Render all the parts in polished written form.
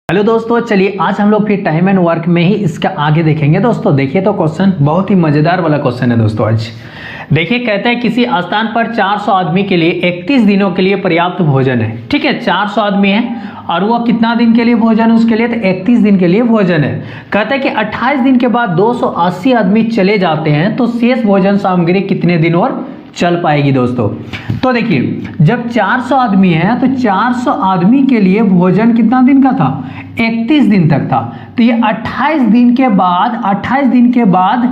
Hello दोस्तों, चलिए आज हम लोग फिर टाइम एंड वर्क में ही इसका आगे देखेंगे। दोस्तों देखिए तो क्वेश्चन बहुत ही मजेदार वाला क्वेश्चन है। दोस्तों आज देखिए, कहते हैं किसी स्थान पर 400 आदमी के लिए 31 दिनों के लिए पर्याप्त भोजन है। ठीक है, 400 आदमी है और वो कितना दिन के लिए भोजन है उसके लिए, तो 31 दिन के लिए भोजन है। कहते हैं कि 28 दिन के बाद 280 आदमी चले जाते हैं तो शेष भोजन सामग्री कितने दिन और चल पाएगी। दोस्तों तो देखिए, जब 400 आदमी है तो 400 आदमी के लिए भोजन कितना दिन का था, 31 दिन तक था। तो ये 28 दिन के बाद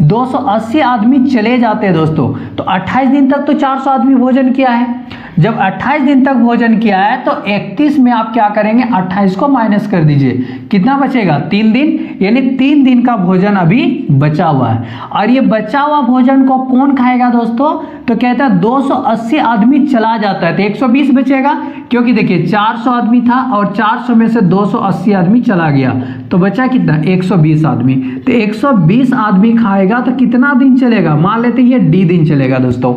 280 आदमी चले जाते हैं। दोस्तों तो 28 दिन तक तो 400 आदमी भोजन किया है। जब 28 दिन तक भोजन किया है तो 31 में आप क्या करेंगे, 28 को माइनस कर दीजिए, कितना बचेगा, 3 दिन, यानी 3 दिन का भोजन अभी बचा हुआ है। और ये बचा हुआ भोजन को कौन खाएगा दोस्तों, तो कहता है 280 आदमी चला जाता है तो 120 बचेगा, क्योंकि देखिए 400 आदमी था और 400 में से 280 आदमी चला गया तो बचा कितना, 120 आदमी। तो 120 आदमी खाएगा तो कितना दिन चलेगा, मान लेते हैं ये डी दिन चलेगा। दोस्तों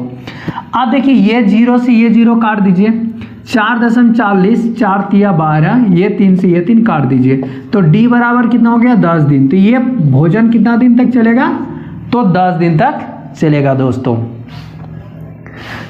अब देखिए, ये 0 से ये 0 काट दीजिए, 4.40, 4 तिया 12, ये 3 से ये 3 काट दीजिए, तो डी बराबर कितना हो गया, 10 दिन। तो ये भोजन कितना दिन तक चलेगा, तो 10 दिन तक चलेगा। दोस्तों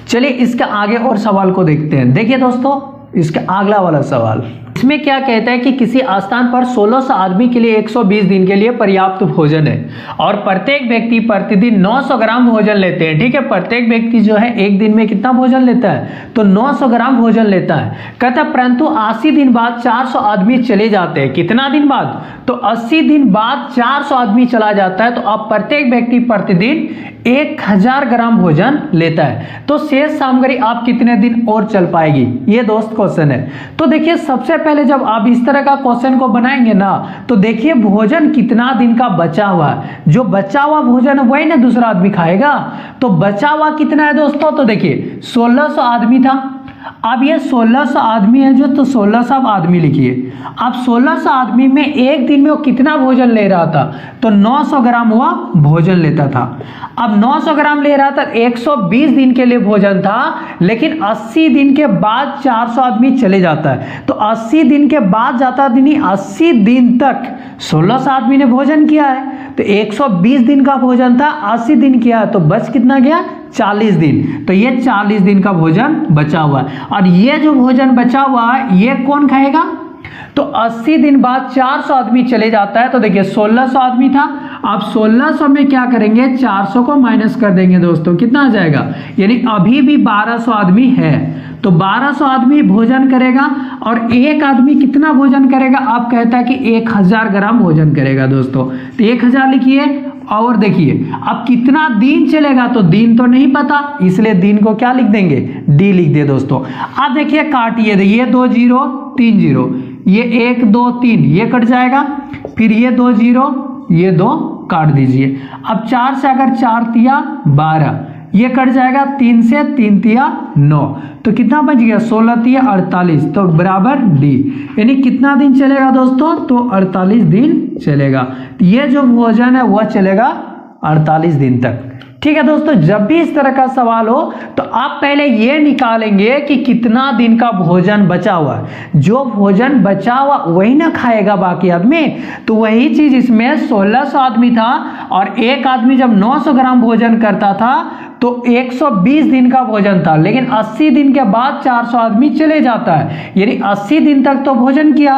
चलिए इसका आगे और सवाल को देखते हैं। देखिए दोस्तों, इसका अगला वाला सवाल, इसमें क्या कहता है कि किसी स्थान पर 1600 आदमी के लिए 120 दिन के लिए पर्याप्त भोजन है और प्रत्येक व्यक्ति प्रतिदिन 900 ग्राम भोजन लेते हैं। ठीक है, प्रत्येक व्यक्ति जो है एक दिन में कितना भोजन लेता है, तो 900 ग्राम भोजन लेता है। कहता है परंतु 80 दिन बाद 400 आदमी चले जाते हैं। कितना दिन बाद, तो 80 दिन बाद 400 आदमी चला जाता है। तो अब प्रत्येक व्यक्ति प्रतिदिन 1000 ग्राम भोजन लेता है, तो शेष सामग्री आप कितने दिन और चल पाएगी, ये दोस्त क्वेश्चन है। तो देखिए, सबसे पहले जब आप इस तरह का क्वेश्चन को बनाएंगे ना, तो देखिए भोजन कितना दिन का बचा हुआ है, जो बचा हुआ भोजन है वही ना दूसरा आदमी खाएगा। तो बचा हुआ कितना है दोस्तों, तो देखिए 1600 आदमी था। अब ये 1600 आदमी है जो, तो 1600 आदमी लिखिए। अब 1600 आदमी में एक दिन में वो कितना भोजन ले रहा था, तो 900 ग्राम हुआ भोजन लेता था। अब 900 ग्राम ले रहा था, 120 दिन के लिए भोजन था, लेकिन 80 दिन के बाद 400 आदमी चले जाता है। तो 80 दिन के बाद जाता नहीं, 80 दिन तक 1600 आदमी ने भोजन किया है, तो 120 दिन का भोजन था, 80 दिन किया, तो बच कितना गया, 40 दिन। तो ये 40 दिन का भोजन बचा हुआ है। और ये जो भोजन बचा हुआ है ये कौन खाएगा, तो 80 दिन बाद 400 आदमी चले जाता है। तो देखिए 1600 आदमी था, आप 1600 में क्या करेंगे, 400 को माइनस कर देंगे। दोस्तों कितना आ जाएगा, यानी अभी भी 1200 आदमी है, तो 1200 आदमी भोजन करेगा। और एक आदमी कितना भोजन करेगा, आप कहता है कि 1000 ग्राम भोजन करेगा। दोस्तों तो 1000 लिखिए, और देखिए अब कितना दिन चलेगा, तो दिन तो नहीं पता, इसलिए दिन को क्या लिख देंगे, डी लिख दे। दोस्तों अब देखिए काटिए, ये 2 0 3 0, ये 1 2 3 ये कट जाएगा, फिर ये 2 0 ये 2 काट दीजिए। अब 4 से अगर 4 तिया 12 ये कट जाएगा, 3 से 3 तिया 9, तो कितना बच गया, 16 तिया 48, तो बराबर डी। यानी कितना दिन चलेगा दोस्तों, तो 48 दिन चलेगा। ये जो भोजन है वह चलेगा 48 दिन तक। ठीक है दोस्तों, जब भी इस तरह का सवाल हो तो आप पहले ये निकालेंगे कि कितना दिन का भोजन बचा हुआ है। जो भोजन बचा हुआ वही ना खाएगा बाकी आदमी, तो वही चीज इसमें 1600 आदमी था और एक आदमी जब 900 ग्राम भोजन करता था तो 120 दिन का भोजन था, लेकिन 80 दिन के बाद 400 आदमी चले जाता है, यानी 80 दिन तक तो भोजन किया।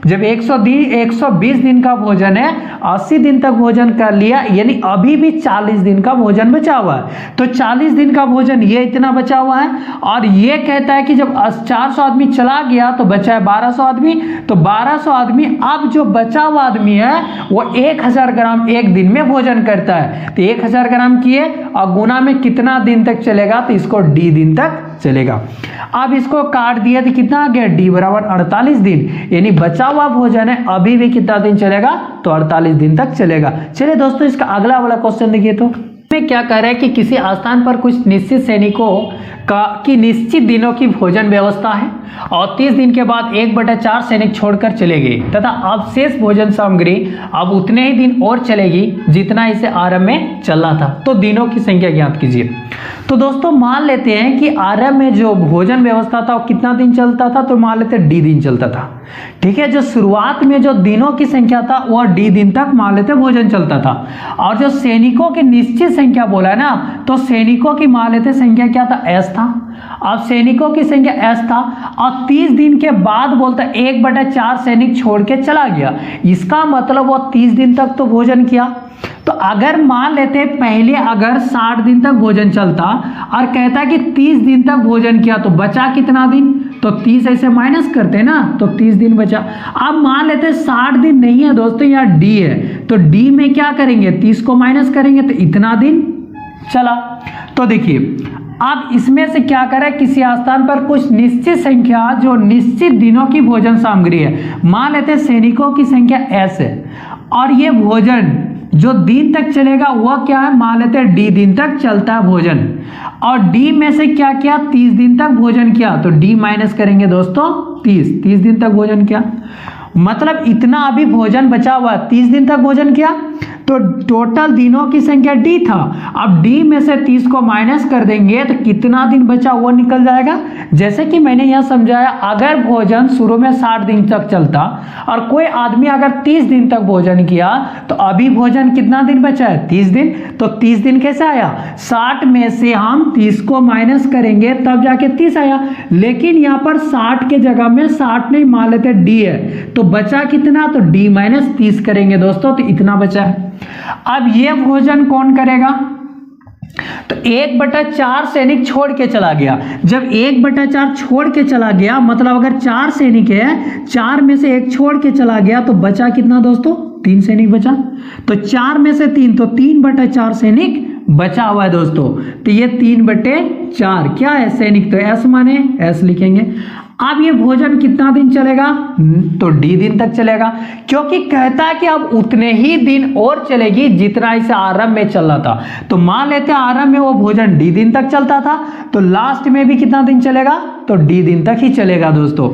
जब 120 दिन का भोजन है, 80 दिन तक भोजन कर लिया, यानी अभी भी 40 दिन का भोजन बचा हुआ है। तो 40 दिन का भोजन ये इतना बचा हुआ है। और ये कहता है कि जब 400 आदमी चला गया तो बचा है 1200 आदमी, तो 1200 आदमी, अब जो बचा हुआ आदमी है वो 1000 ग्राम एक दिन में भोजन करता है। तो 1000 ग्राम किए और गुना में कितना दिन तक चलेगा, तो इसको डी दिन तक चलेगा। अब इसको काट दिया तो कितना आ गया, डी बराबर 48 दिन, यानी बचा हुआ भोजन है अभी भी कितना दिन चलेगा, तो 48 दिन तक चलेगा। चलिए दोस्तों, इसका अगला वाला क्वेश्चन देखिए। तो में क्या कह रहा है कि किसी स्थान पर कुछ निश्चित सैनिकों की निश्चित दिनों की भोजन व्यवस्था है और 30 दिन के बाद 1/4 सैनिक छोड़कर चले गए तथा अवशेष भोजन सामग्री अब उतने ही दिन और चलेगी जितना इसे आरंभ में चलना था। तो दिनों की संख्या ज्ञात कीजिए। तो दोस्तों मान लेते हैं कि आरंभ में जो भोजन व्यवस्था था वो कितना दिन चलता था, तो मान लेते हैं डी दिन चलता था। ठीक है, जो शुरुआत में जो दिनों की संख्या था वह डी दिन तक मान लेते भोजन चलता था। और जो सैनिकों की निश्चित संख्या बोला है ना, तो सैनिकों की मान लेते संख्या क्या था, एस था। अब सैनिकों की संख्या एस था और 30 दिन के बाद बोलता 1/4 सैनिक छोड़ के चला गया। इसका मतलब वो 30 दिन तक तो भोजन किया। तो अगर मान लेते पहले अगर 60 दिन तक भोजन चलता और कहता कि 30 दिन तक भोजन किया तो बचा कितना दिन, तो 30 ऐसे माइनस करते ना, तो 30 दिन बचा। अब मान लेते 60 दिन नहीं है दोस्तों, यहाँ डी है, तो डी में क्या करेंगे, 30 को माइनस करेंगे तो इतना दिन चला। तो देखिए अब इसमें से क्या करें, किसी स्थान पर कुछ निश्चित संख्या जो निश्चित दिनों की भोजन सामग्री है, मान लेते सैनिकों की संख्या एस है और ये भोजन जो दिन तक चलेगा वह क्या है, मान लेते हैं डी दिन तक चलता है भोजन, और डी में से क्या किया, 30 दिन तक भोजन किया, तो डी माइनस करेंगे दोस्तों 30 दिन तक भोजन किया, मतलब इतना अभी भोजन बचा हुआ, 30 दिन तक भोजन किया, तो टोटल दिनों की संख्या डी था। अब डी में से 30 को माइनस कर देंगे तो कितना दिन बचा वो निकल जाएगा। जैसे कि मैंने यह समझाया, अगर भोजन शुरू में 60 दिन तक चलता और कोई आदमी अगर 30 दिन तक भोजन किया तो अभी भोजन कितना दिन बचा है, 30 दिन। तो 30 दिन कैसे आया, 60 में से हम 30 को माइनस करेंगे तब जाके 30 आया। लेकिन यहाँ पर 60 के जगह में 60 नहीं मान लेते डी है, तो बचा कितना, तो डी माइनस 30 करेंगे दोस्तों, तो इतना बचा है। अब ये भोजन कौन करेगा, तो 1/4 सैनिक छोड़ के चला गया। जब 1/4 छोड़ के चला गया, मतलब अगर 4 सैनिक है, 4 में से 1 छोड़ के चला गया, तो बचा कितना दोस्तों, 3 सैनिक बचा। तो 4 में से 3, तो 3/4 सैनिक बचा हुआ है दोस्तों। तो ये 3/4 क्या है, सैनिक, तो एस माने एस लिखेंगे। अब ये भोजन कितना दिन चलेगा, तो डी दिन तक चलेगा, क्योंकि कहता है कि अब उतने ही दिन और चलेगी जितना इसे आरंभ में चलना था। तो मान लेते हैं आरंभ में वो भोजन डी दिन तक चलता था, तो लास्ट में भी कितना दिन चलेगा, तो डी दिन तक ही चलेगा दोस्तों।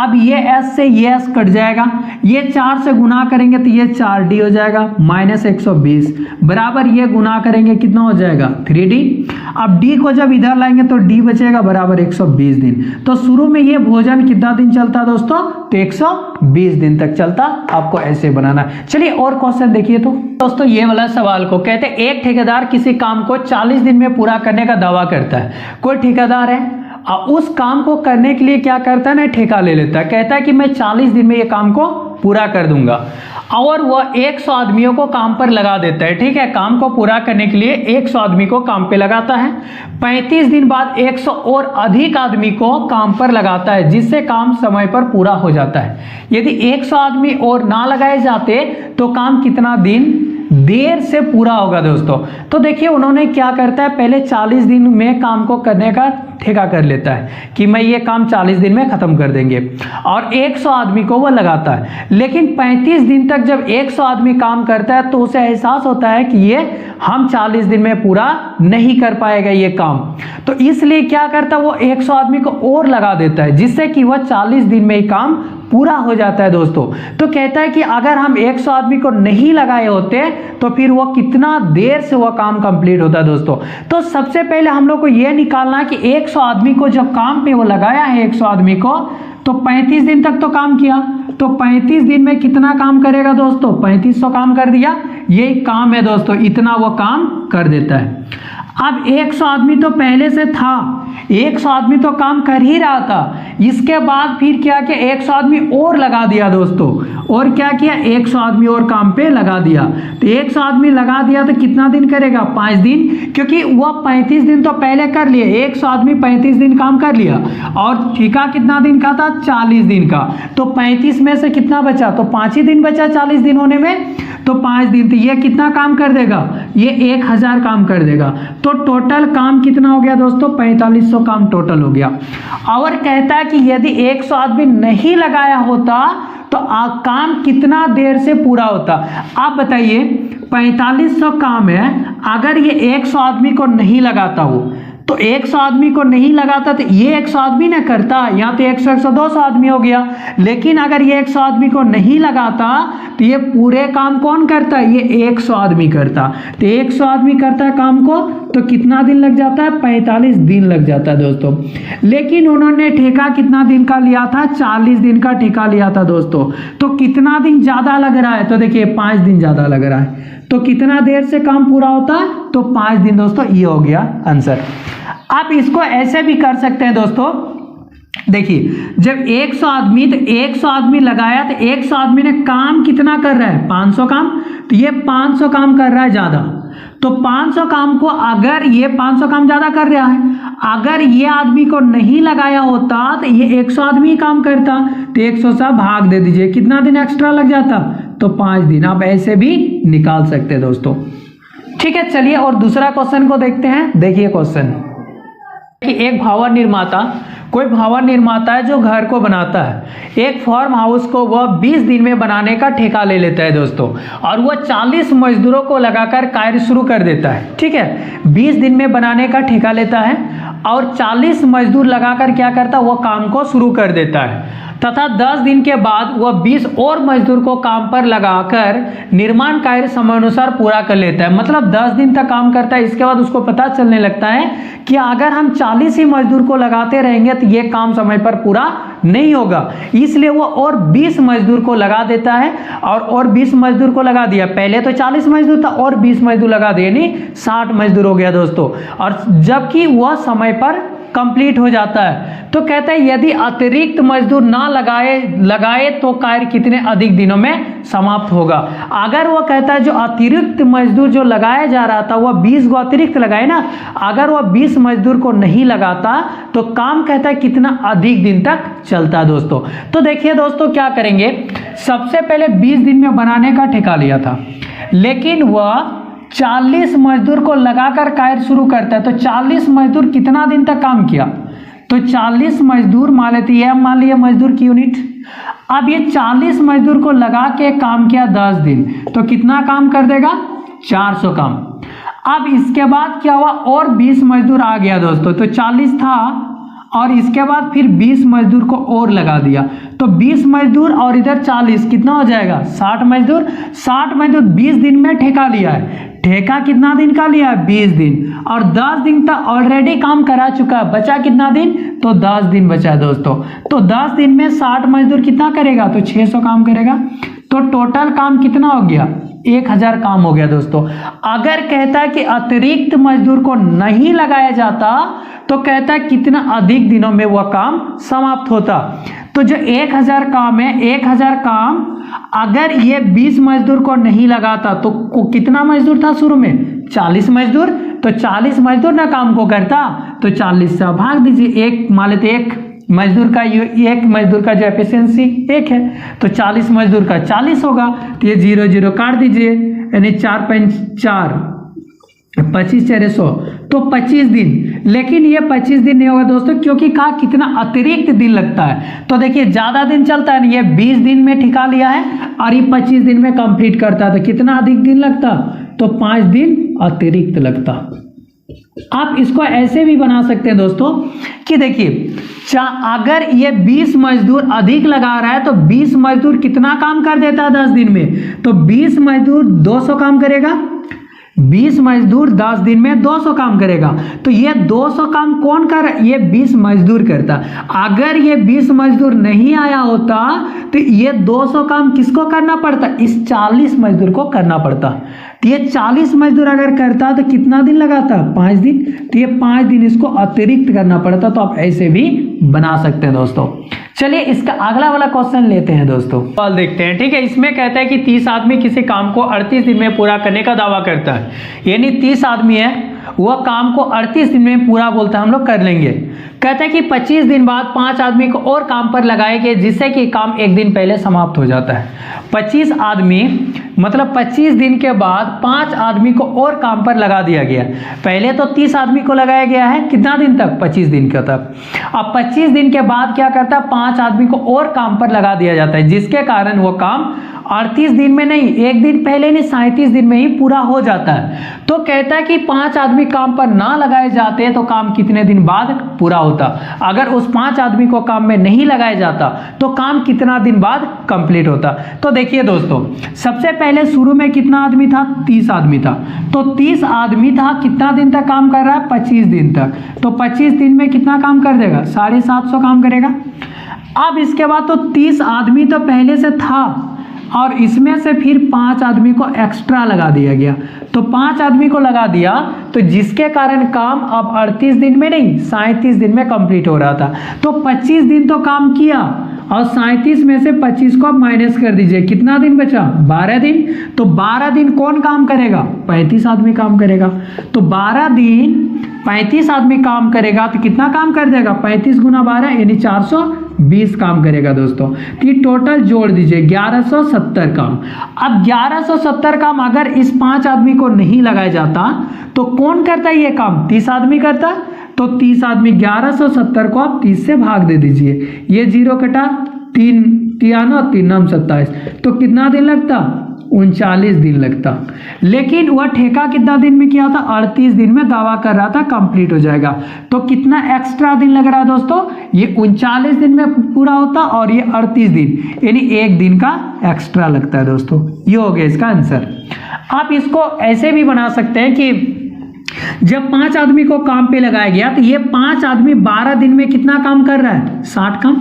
अब ये एस से ये एस कट जाएगा, ये 4 से गुना करेंगे तो ये 4D हो जाएगा, माइनस 120 बराबर ये गुना करेंगे कितना हो जाएगा, 3D। अब डी को जब इधर लाएंगे तो डी बचेगा बराबर 120 दिन। तो शुरू में ये भोजन कितना दिन चलता दोस्तों, तो 120 दिन तक चलता। आपको ऐसे बनाना है। चलिए और क्वेश्चन देखिए। तो दोस्तों ये वाला सवाल को कहते हैं, एक ठेकेदार किसी काम को 40 दिन में पूरा करने का दावा करता है। कोई ठेकेदार है और उस काम को करने के लिए क्या करता है ना, ठेका ले लेता है, कहता है कि मैं 40 दिन में ये काम को पूरा कर दूंगा, और वह 100 आदमियों को काम पर लगा देता है। ठीक है, काम को पूरा करने के लिए 100 आदमी को काम पे लगाता है। 35 दिन बाद 100 और अधिक आदमी को काम पर लगाता है, जिससे काम समय पर पूरा हो जाता है। यदि 100 आदमी और ना लगाए जाते तो काम कितना दिन देर से पूरा होगा दोस्तों। तो देखिए उन्होंने क्या करता है, पहले 40 दिन में काम को करने का ठेका कर लेता है कि मैं ये काम 40 दिन में खत्म कर देंगे, और 100 आदमी को वो लगाता है। लेकिन 35 दिन तक जब 100 आदमी काम करता है तो उसे एहसास होता है कि ये हम 40 दिन में पूरा नहीं कर पाएगा ये काम, तो इसलिए क्या करता है, वो 100 आदमी को और लगा देता है, जिससे कि वह 40 दिन में ही काम पूरा हो जाता है दोस्तों। तो कहता है कि अगर हम 100 आदमी को नहीं लगाए होते तो फिर वो कितना देर से वह काम कंप्लीट होता है दोस्तों। तो सबसे पहले हम लोग को यह निकालना है कि 100 आदमी को जब काम पे वो लगाया है 100 आदमी को, तो 35 दिन तक तो काम किया, तो 35 दिन में कितना काम करेगा दोस्तों, 3500 काम कर दिया। यही काम है दोस्तों, इतना वो काम कर देता है। अब 100 आदमी तो पहले से था, 100 आदमी तो काम कर ही रहा था, इसके बाद फिर क्या किया, 100 आदमी और लगा दिया दोस्तों। और क्या किया, 100 आदमी और काम पे लगा दिया। तो 100 आदमी लगा दिया तो कितना दिन करेगा, 5 दिन, क्योंकि वह 35 दिन तो पहले कर लिए। 100 आदमी 35 दिन काम कर लिया, और ठेका कितना दिन का था, 40 दिन का। तो 35 में से कितना बचा, तो 5 ही दिन बचा 40 दिन होने में, तो 5 दिन। तो ये कितना काम कर देगा, ये 1000 काम कर देगा। तो टोटल काम कितना हो गया दोस्तों, 4500 काम टोटल हो गया। और कहता है कि यदि 100 आदमी नहीं लगाया होता तो काम कितना देर से पूरा होता। आप बताइए 4500 काम है, अगर ये 100 आदमी को नहीं लगाता वो, तो 100 आदमी को नहीं लगाता तो ये 100 आदमी ना करता, यहाँ तो 100 100 200 आदमी हो गया। लेकिन अगर ये 100 आदमी को नहीं लगाता तो ये पूरे काम कौन करता है, ये 100 आदमी करता। तो 100 आदमी करता है काम को, तो कितना दिन लग जाता है, 45 दिन लग जाता है दोस्तों। लेकिन उन्होंने ठेका कितना दिन का लिया था, 40 दिन का ठेका लिया था दोस्तों। तो कितना दिन ज़्यादा लग रहा है, तो देखिए 5 दिन ज़्यादा लग रहा है। तो कितना देर से काम पूरा होता है, तो 5 दिन दोस्तों, ये हो गया आंसर। आप इसको ऐसे भी कर सकते हैं दोस्तों, देखिए जब 100 आदमी, तो 100 आदमी लगाया तो 100 आदमी ने काम कितना कर रहा है, 500 काम। तो ये 500 काम कर रहा है ज़्यादा, तो 500 काम को अगर ये 500 काम ज़्यादा कर रहा है, अगर ये आदमी को नहीं लगाया होता तो ये 100 आदमी काम करता। तो 100 से भाग दे दीजिए, कितना दिन एक्स्ट्रा लग जाता, तो 5 दिन। आप ऐसे भी निकाल सकते हैं दोस्तों। ठीक है, चलिए और दूसरा क्वेश्चन को देखते हैं। देखिए क्वेश्चन कि एक भवन निर्माता, कोई भवन निर्माता है जो घर को बनाता है, एक फार्म हाउस को वह 20 दिन में बनाने का ठेका ले लेता है दोस्तों, और वह 40 मजदूरों को लगाकर कार्य शुरू कर देता है। ठीक है, 20 दिन में बनाने का ठेका लेता है और 40 मजदूर लगाकर क्या करता है, वह काम को शुरू कर देता है, तथा 10 दिन के बाद वह 20 और मजदूर को काम पर लगाकर निर्माण कार्य समयानुसार पूरा कर लेता है। मतलब 10 दिन तक काम करता है, इसके बाद उसको पता चलने लगता है कि अगर हम 40 ही मजदूर को लगाते रहेंगे तो ये काम समय पर पूरा नहीं होगा, इसलिए वो और 20 मजदूर को लगा देता है। और 20 मजदूर को लगा दिया, पहले तो 40 मजदूर था और 20 मजदूर लगा दिए, यानी 60 मजदूर हो गया दोस्तों। और जबकि वह समय पर कंप्लीट हो जाता है, तो कहता है यदि अतिरिक्त मजदूर ना लगाए तो कार्य कितने अधिक दिनों में समाप्त होगा। अगर वो कहता है जो अतिरिक्त मजदूर जो लगाया जा रहा था वह 20 को अतिरिक्त लगाए ना, अगर वह 20 मजदूर को नहीं लगाता तो काम कहता है कितना अधिक दिन तक चलता है दोस्तों। तो देखिए दोस्तों क्या करेंगे, सबसे पहले 20 दिन में बनाने का ठेका लिया था, लेकिन वह 40 मजदूर को लगाकर कार्य शुरू करता है। तो 40 मजदूर कितना दिन तक काम किया, तो 40 मजदूर मान लेते हैं, मान लिया मजदूर की यूनिट। अब ये 40 मजदूर को लगा के काम किया 10 दिन, तो कितना काम कर देगा, 400 काम। अब इसके बाद क्या हुआ, और 20 मजदूर आ गया दोस्तों, तो 40 था और इसके बाद फिर 20 मजदूर को और लगा दिया, तो 20 मजदूर और इधर 40, कितना हो जाएगा, 60 मजदूर। 60 मजदूर 20 दिन में ठेका लिया है, ठेका कितना दिन का लिया है, 20 दिन, और 10 दिन तक ऑलरेडी काम करा चुका है, बचा कितना दिन, तो 10 दिन बचा है दोस्तों। तो 10 दिन में 60 मजदूर कितना करेगा, तो 600 काम करेगा। तो टोटल काम कितना हो गया, 1000 काम हो गया दोस्तों। अगर कहता है कि अतिरिक्त मजदूर को नहीं लगाया जाता तो कहता है कितना अधिक दिनों में वह काम समाप्त होता। तो जो 1000 काम है, 1000 काम अगर ये 20 मजदूर को नहीं लगाता तो कितना मजदूर था शुरू में, 40 मजदूर। तो 40 मजदूर ना काम को करता, तो 40 से भाग दीजिए, एक मान लेते एक मजदूर का जो एफिशिएंसी 1 है, तो 40 मजदूर का 40 होगा, तो ये 0 0 काट दीजिए, यानी 4 5 4 25 4 100, तो 25 दिन। लेकिन ये 25 दिन नहीं होगा दोस्तों, क्योंकि कहा कितना अतिरिक्त दिन लगता है। तो देखिए ज़्यादा दिन चलता है, ये 20 दिन में ठिका लिया है और ये 25 दिन में कंप्लीट करता है, तो कितना अधिक दिन लगता, तो 5 दिन अतिरिक्त लगता। आप इसको ऐसे भी बना सकते हैं दोस्तों कि देखिए अगर ये 20 मजदूर अधिक लगा रहा है तो 20 मजदूर कितना काम कर देता है 10 दिन में, तो 20 मजदूर 200 काम करेगा, 20 मजदूर 10 दिन में 200 काम करेगा। तो ये 200 काम कौन कर, ये 20 मजदूर करता। अगर ये 20 मजदूर नहीं आया होता तो ये 200 काम किसको करना पड़ता, इस 40 मजदूर को करना पड़ता। तो ये 40 मजदूर अगर करता तो कितना दिन लगाता, 5 दिन। तो ये 5 दिन इसको अतिरिक्त करना पड़ता। तो आप ऐसे भी बना सकते हैं दोस्तों। चलिए इसका अगला वाला क्वेश्चन लेते हैं दोस्तों, सवाल देखते हैं। ठीक है, इसमें कहता है कि 30 आदमी किसी काम को 38 दिन में पूरा करने का दावा करता है, यानी 30 आदमी है वह काम को 38 दिन में पूरा बोलता है हम लोग कर लेंगे। कहता है कि 25 दिन बाद 5 आदमी को और काम पर लगाएंगे जिससे कि काम 1 दिन पहले समाप्त हो जाता है। 25 आदमी मतलब 25 दिन के बाद 5 आदमी को और काम पर लगा दिया गया। पहले तो 30 आदमी को लगाया गया है, कितना दिन तक, 25 दिन का तक। अब 25 दिन के बाद क्या करता है, 5 आदमी को और काम पर लगा दिया जाता है, जिसके कारण वो काम 38 दिन में नहीं, एक दिन पहले नहीं 37 दिन में ही पूरा हो जाता है। तो कहता है कि 5 आदमी काम पर ना लगाए जाते तो काम कितने दिन बाद पूरा होता, अगर उस 5 आदमी को काम में नहीं लगाया जाता तो काम कितना दिन बाद कंप्लीट होता। तो देखिए दोस्तों, सबसे पहले शुरू में कितना आदमी था, 30 आदमी था। तो 30 आदमी था, कितना दिन तक काम कर रहा है, 25 दिन तक। तो 25 दिन में कितना काम कर देगा, 750 काम करेगा। अब इसके बाद तो 30 आदमी तो पहले से था और इसमें से फिर 5 आदमी को एक्स्ट्रा लगा दिया गया। तो 5 आदमी को लगा दिया तो जिसके कारण काम अब 38 दिन में नहीं 37 दिन में कंप्लीट हो रहा था। तो 25 दिन तो काम किया और 37 में से 25 को आप माइनस कर दीजिए, कितना दिन बचा, 12 दिन। तो 12 दिन कौन काम करेगा, 35 आदमी काम करेगा। तो 12 दिन 35 आदमी काम करेगा तो कितना काम कर देगा, 35 गुना 12 यानी 420 काम करेगा दोस्तों। तो ये टोटल जोड़ दीजिए 1170 काम। अब 1170 काम अगर इस 5 आदमी को नहीं लगाया जाता तो कौन करता है ये काम, 30 आदमी करता। तो 30 आदमी 1170 को आप 30 से भाग दे दीजिए, ये 0 कटा, 3 3 3 27, तो कितना दिन लगता, 39 दिन लगता। लेकिन वह ठेका कितना दिन में किया था, 38 दिन में दावा कर रहा था कंप्लीट हो जाएगा। तो कितना एक्स्ट्रा दिन लग रहा है दोस्तों, ये 39 दिन में पूरा होता और ये 38 दिन, यानी 1 दिन का एक्स्ट्रा लगता है दोस्तों। ये हो गया इसका आंसर। आप इसको ऐसे भी बना सकते हैं कि जब 5 आदमी को काम पे लगाया गया तो ये 5 आदमी 12 दिन में कितना काम कर रहा है, 60 काम।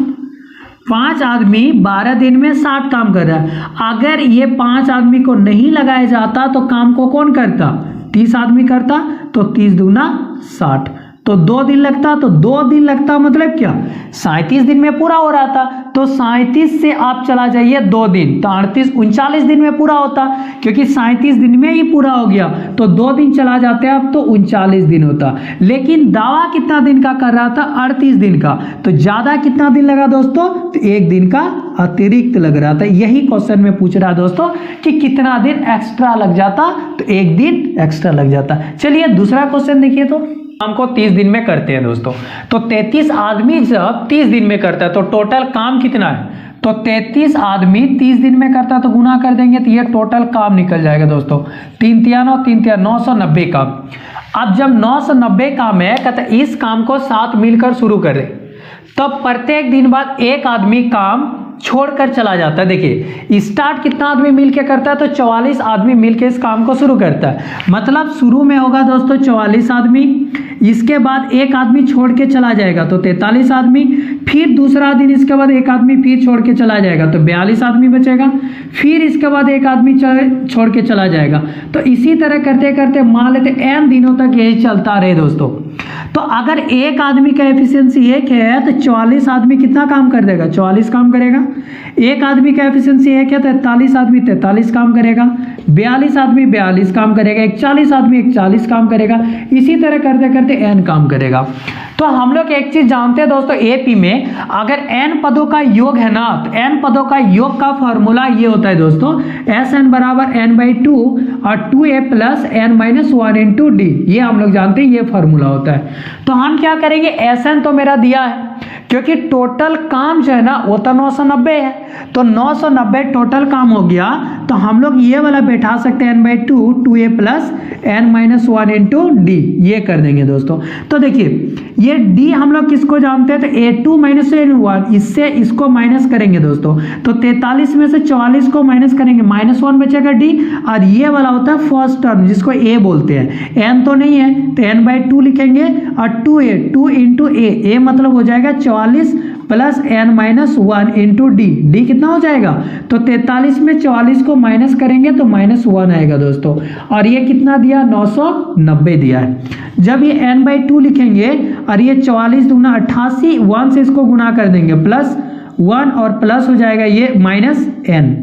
5 आदमी 12 दिन में 60 काम कर रहा है। अगर ये 5 आदमी को नहीं लगाया जाता तो काम को कौन करता, 30 आदमी करता। तो 30 दूना 60, तो 2 दिन लगता। तो 2 दिन लगता मतलब क्या, 37 दिन में पूरा हो रहा था। तो 37 से आप चला जाइए 2 दिन, तो 39 दिन में पूरा होता, क्योंकि 37 दिन में ही पूरा हो गया। तो 2 दिन चला जाते हैं अब तो 39 दिन होता। लेकिन दावा कितना दिन का कर रहा था, 38 दिन का। तो ज्यादा कितना दिन लगा दोस्तों, तो 1 दिन का अतिरिक्त लग रहा था। यही क्वेश्चन में पूछ रहा है दोस्तों कि कितना दिन एक्स्ट्रा लग जाता, तो 1 दिन एक्स्ट्रा लग जाता। चलिए दूसरा क्वेश्चन देखिए। तो काम को 30 दिन में करते हैं दोस्तों। तो 33 आदमी जब 30 दिन में करता है तो टोटल काम कितना है, तो 33 आदमी 30 दिन में करता है तो गुना कर देंगे तो ये टोटल काम निकल जाएगा दोस्तों, 3 3 990 काम। अब जब 990 काम है कहते इस काम को 7 मिलकर शुरू करें, तब प्रत्येक दिन बाद 1 आदमी काम छोड़कर चला जाता है। देखिए स्टार्ट कितना आदमी मिलके करता है, तो 44 आदमी मिलके इस काम को शुरू करता है। मतलब शुरू में होगा दोस्तों 44 आदमी, इसके बाद 1 आदमी छोड़ के चला जाएगा तो 43 आदमी, फिर दूसरा दिन इसके बाद 1 आदमी फिर छोड़ के चला जाएगा तो 42 आदमी बचेगा, फिर इसके बाद 1 आदमी छोड़ के चला जाएगा। तो इसी तरह करते करते मान लेते n दिनों तक यही चलता रहे दोस्तों। तो अगर 1 आदमी का एफिशिएंसी 1 है तो 44 आदमी कितना काम कर देगा, 44 काम करेगा। 1 आदमी का एफिशिएंसी 1 है तो 43 आदमी 43 काम करेगा, 42 आदमी 42 काम करेगा, 41 आदमी 41 काम करेगा। इसी तरह करते करते n काम करेगा। तो हम लोग एक चीज जानते हैं दोस्तों, एपी में अगर n पदों का योग है ना, तो n पदों का योग का फॉर्मूला ये होता है दोस्तों, Sn बराबर n/2 और 2a plus n-1 into D. ये हम लोग जानते हैं, ये फॉर्मूला होता है। तो हम क्या करेंगे, Sn तो मेरा दिया है क्योंकि टोटल काम जो है ना वो तो 990 है, तो 990 टोटल काम हो गया। तो हम लोग ये वाला बैठा सकते हैं n/2 2a plus n-1 into D, ये कर देंगे दोस्तों। तो देखिए ये d हम लोग किसको जानते हैं, तो a2 माइनस n1, इससे इसको माइनस करेंगे दोस्तों। तो 43 में से 44 को माइनस करेंगे, -1 बचेगा d, और ये वाला होता है फर्स्ट टर्म जिसको a बोलते हैं। n तो नहीं है तो n/2 लिखेंगे और 2a 2 इंटू a मतलब हो जाएगा 44 plus n-1 into D. D कितना हो जाएगा, तो 43 में 44 को माइनस करेंगे तो -1 आएगा दोस्तों। और ये कितना दिया, 990 दिया है। जब ये n/2 लिखेंगे और ये 44 दूना 88, 1 से इसको गुना कर देंगे प्लस 1 और प्लस हो जाएगा ये -n।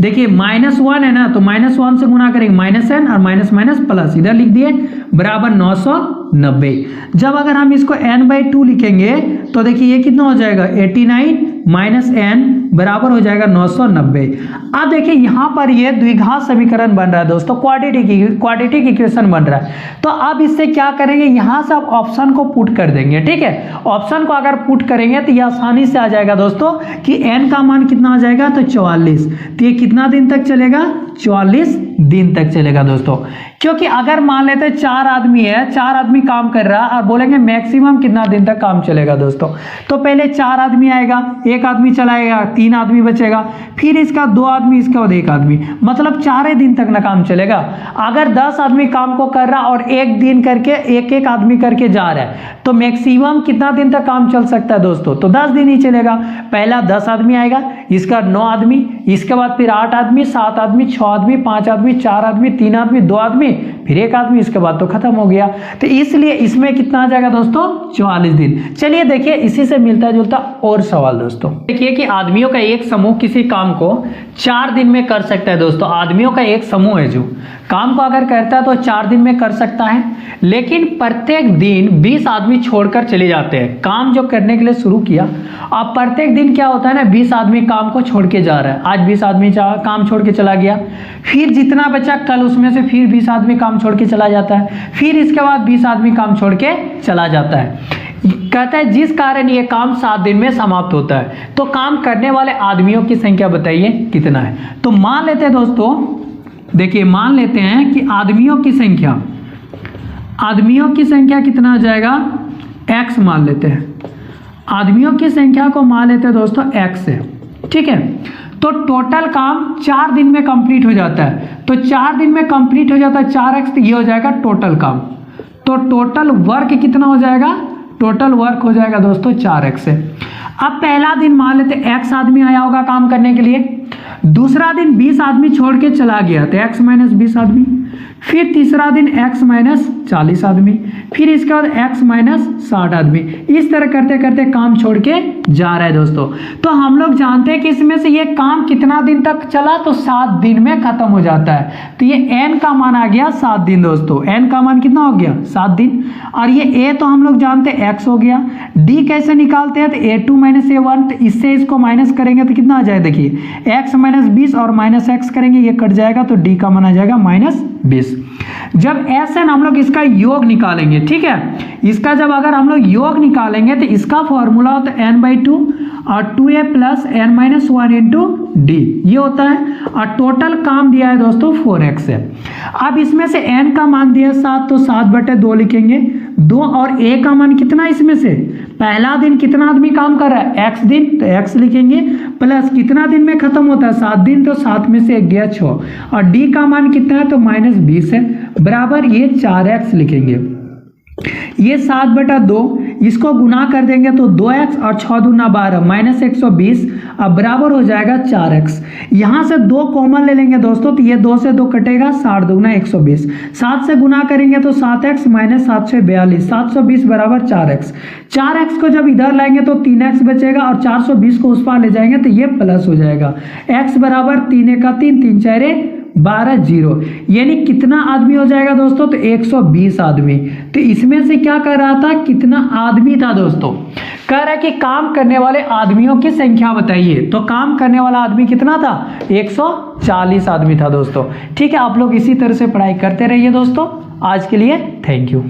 देखिए -1 है ना, तो -1 से गुना करेंगे -n और माइनस प्लस इधर लिख दिए बराबर 990। जब अगर हम इसको n/2 लिखेंगे तो देखिए ये कितना हो जाएगा 89, माइनस n बराबर हो जाएगा 990। अब देखिए यहाँ पर ये द्विघात समीकरण बन रहा है दोस्तों, क्वाड्रेटिक इक्वेशन बन रहा है। तो अब इससे क्या करेंगे, यहाँ से आप ऑप्शन को पुट कर देंगे, ठीक है। ऑप्शन को अगर पुट करेंगे तो ये आसानी से आ जाएगा दोस्तों कि n का मान कितना आ जाएगा, तो 44। तो ये कितना दिन तक चलेगा, 44 दिन तक चलेगा दोस्तों। क्योंकि अगर मान लेते 4 आदमी है, 4 आदमी काम कर रहा है और बोलेंगे मैक्सिमम कितना दिन तक काम चलेगा दोस्तों, तो पहले 4 आदमी आएगा, 1 आदमी चलाएगा, 3 आदमी बचेगा, फिर इसका 2 आदमी, इसके बाद 1 आदमी, मतलब 4 दिन तक ना काम चलेगा। अगर 10 आदमी काम को कर रहा और 1 दिन करके एक आदमी करके जा रहा है तो मैक्सिमम कितना दिन तक काम चल सकता है दोस्तों, तो 10 दिन ही चलेगा। पहला 10 आदमी आएगा, इसका 9 आदमी, इसके बाद फिर 8 आदमी, 7 आदमी, 6 आदमी, 5 आदमी, 4 आदमी, 3 आदमी, 2 आदमी, फिर 1 आदमी, इसके बाद तो खत्म हो गया। तो इसलिए इसमें कितना आ जाएगा दोस्तों, 44 दिन। चलिए देखिए इसी से मिलता जुलता और सवाल दोस्तों। देखिए कि आदमियों का एक समूह किसी काम को 4 दिन में कर सकता है दोस्तों। आदमियों का एक समूह है जो काम को अगर करता है तो 4 दिन में कर सकता है, लेकिन प्रत्येक दिन 20 आदमी छोड़कर चले जाते हैं। काम जो करने के लिए शुरू किया, अब प्रत्येक दिन क्या होता है ना, 20 आदमी काम को छोड़ के जा रहा है। आज 20 आदमी काम छोड़ के चला गया, फिर जितना बचा कल उसमें से फिर 20 आदमी काम छोड़ के चला जाता है, फिर इसके बाद 20 आदमी काम छोड़ के चला जाता है। कहता है जिस कारण ये काम 7 दिन में समाप्त होता है। तो काम करने वाले आदमियों की संख्या बताइए कितना है। तो मान लेते हैं दोस्तों, देखिए मान लेते हैं कि आदमियों की संख्या कितना आ जाएगा, x मान लेते हैं। आदमियों की संख्या को मान लेते हैं दोस्तों x है, ठीक है। तो टोटल काम 4 दिन में कंप्लीट हो जाता है। तो 4 दिन में कंप्लीट हो जाता है 4x, तो ये हो जाएगा टोटल काम। तो टोटल वर्क कितना हो जाएगा, टोटल वर्क हो जाएगा दोस्तों 4x से। अब पहला दिन मान लेते x आदमी आया होगा काम करने के लिए, दूसरा दिन 20 आदमी छोड़ के चला गया तो x माइनस 20 आदमी, फिर तीसरा दिन x माइनस 40 आदमी, फिर इसके बाद x माइनस 60 आदमी। इस तरह करते करते काम छोड़ के जा रहा है दोस्तों। तो हम लोग जानते हैं कि इसमें से ये काम कितना दिन तक चला, तो 7 दिन में खत्म हो जाता है। तो ये n का मान आ गया 7 दिन दोस्तों। n का मान कितना हो गया, 7 दिन। और ये a तो हम लोग जानते हैं x हो गया। d कैसे निकालते हैं, तो a2 माइनस a1, तो इससे इसको माइनस करेंगे तो कितना आ जाए, देखिए x माइनस 20 और माइनस x करेंगे, ये कट जाएगा तो d का मान आ जाएगा माइनस 20। जब SN हम लोग इसका योग निकालेंगे, ठीक है, इसका जब अगर हम लोग योग निकालेंगे तो इसका फॉर्मूला होता है n/2 और 2a plus n minus 1 into D, ये होता है। और टोटल काम दिया है दोस्तों 4x है। अब इसमें से n का मान दिया 7, तो 7/2 लिखेंगे। 2 और a का मान कितना, इसमें से पहला दिन कितना आदमी काम कर रहा है, x दिन, तो x लिखेंगे, प्लस कितना दिन में खत्म होता है, 7 दिन, तो 7 में से 1 गया 6, और d का मान कितना है, तो माइनस 20 है, बराबर ये 4x लिखेंगे। ये 7/2, इसको गुना कर देंगे तो 2x और 6 दूना 12 माइनस 120, अब बराबर हो जाएगा 4x। यहाँ से 2 कॉमन ले लेंगे दोस्तों, तो ये 2 से 2 कटेगा, 60 दूना 120, 7 से गुना करेंगे तो 7x माइनस 7 से 42, 720 बराबर 4x। 4x को जब इधर लाएंगे तो 3x बचेगा, और 420 को उस पार ले जाएंगे तो ये प्लस हो जाएगा। x बराबर 3 का 3, 3 4 12 0, यानी कितना आदमी हो जाएगा दोस्तों, तो 120 आदमी। तो इसमें से क्या कर रहा था, कितना आदमी था दोस्तों, कह रहा है कि काम करने वाले आदमियों की संख्या बताइए। तो काम करने वाला आदमी कितना था, 140 आदमी था दोस्तों। ठीक है, आप लोग इसी तरह से पढ़ाई करते रहिए दोस्तों। आज के लिए थैंक यू।